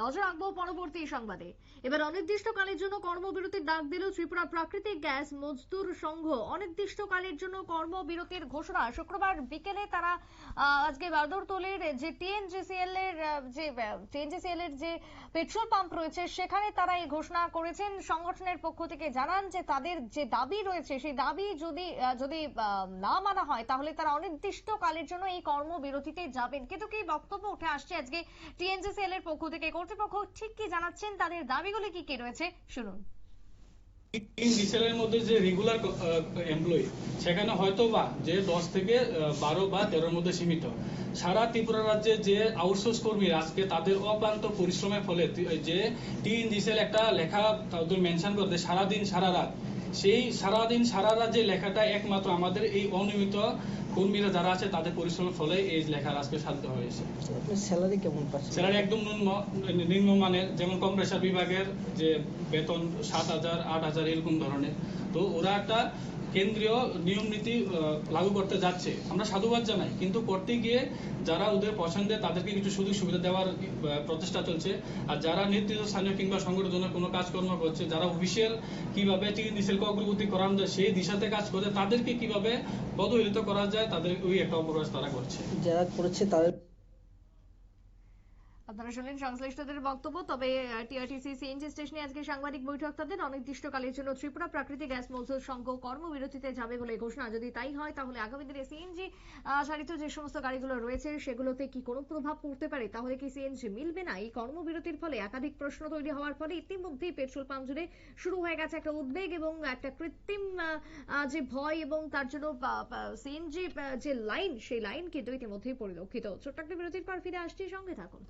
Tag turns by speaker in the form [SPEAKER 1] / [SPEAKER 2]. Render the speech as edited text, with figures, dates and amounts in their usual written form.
[SPEAKER 1] নজর রাখবো পরবর্তী সংবাদে। এবার অনির্দিষ্টকালের জন্য কর্মবিরতির ডাক দিল ত্রিপুরা প্রাকৃতিক গ্যাস মজদুর সংঘ। অনির্দিষ্টকালের জন্য কর্মবিরতির ঘোষণা শুক্রবার বিকেলে তারা আজকে বাদরতলের যে টিএনজিসিএল এর যে পেট্রোল পাম্প রয়েছে সেখানে তারা এই ঘোষণা করেছেন। সংগঠনের পক্ষ থেকে জানান যে তাদের যে দাবি রয়েছে সেই দাবি যদি না মানা হয় তাহলে তারা অনির্দিষ্টকালের জন্য এই কর্মবিরতিতে যাবেন। কিন্তু কি বক্তব্য উঠে আসছে আজকে টিএনজিসিএল এর পক্ষ থেকে, কর্তৃপক্ষ ঠিক কি জানাচ্ছেন, তাদের দাবিগুলি কি কি রয়েছে শুনুন।
[SPEAKER 2] ডিসেলের মধ্যে যে রেগুলার এমপ্লয়ি সেখানে হয়তো বা যে 10 থেকে 12 বা 13 মধ্যে সীমিত। সারা ত্রিপুরা রাজ্যে যে আউটসোর্স কর্মী আজকে তাদের অক্লান্ত পরিশ্রমের ফলে যে টিএনজিসিএল একটা লেখা তাদের মেনশন করতে সারাদিন সারা রাত, সেই সারাদিন সারা রাত যে লেখাটা একমাত্র আমাদের এই অনিয়মিত কর্মীরা যারা আছে তাদের পরিশ্রমের ফলে এই লেখার আজকে সাধ্য হয়েছে।
[SPEAKER 3] স্যালারি কেমন পাচ্ছেন?
[SPEAKER 2] স্যালারি একদম নিম্ন মানের, যেমন কম্প্রেসার বিভাগের যে বেতন 7,000 8,000 এরকম ধরনের। তো ওরা একটা কেন্দ্রীয় নিয়ম নীতি লাগু করতে যাচ্ছে, আমরা সাধুবাদ জানাই, কিন্তু করতে গিয়ে যারা ওদের পছন্দের তাদেরকে কিছু সুযোগ সুবিধা দেওয়ার প্রচেষ্টা চলছে। আর যারা নেতৃত্ব স্থানীয় কিংবা সংগঠনের কোনো কাজকর্ম করছে, যারা অফিসিয়াল কিভাবে টিএনজিসিএল কে অগ্রগতি করানো যায় সেই দিশাতে কাজ করে, তাদেরকে কিভাবে পদোন্নতি করা যায় তাদের ওই একটা অপরাধ তারা করছে।
[SPEAKER 3] যারা করেছে তাদের
[SPEAKER 1] আপনারা শুনলেন সংশ্লিষ্টদের বক্তব্য। তবে টিআরটিসি সিএনজি স্টেশনে আজকে সাংবাদিক বৈঠক তাদের। অনির্দিষ্টকালের জন্য ত্রিপুরা প্রাকৃতিক গ্যাস মজদুর সংঘ কর্মবিরতিতে যাবে বলে ঘোষণা। যদি তাই হয় তাহলে আগামী দিনে সিএনজি চালিত যে সমস্ত গাড়িগুলো রয়েছে সেগুলোতে কি কোনো প্রভাব পড়তে পারে? তাহলে কি সিএনজি মিলবে না? এই কর্মবিরতির ফলে একাধিক প্রশ্ন তৈরি হওয়ার ফলে ইতিমধ্যেই পেট্রোল পাম্প জুড়ে শুরু হয়ে গেছে একটা উদ্বেগ এবং একটা কৃত্রিম যে ভয়, এবং তার জন্য সিএনজি যে লাইন সেই লাইন কিন্তু ইতিমধ্যেই পরিলক্ষিত। ছোট্ট একটা বিরতির পর ফিরে আসছি, সঙ্গে থাকুন।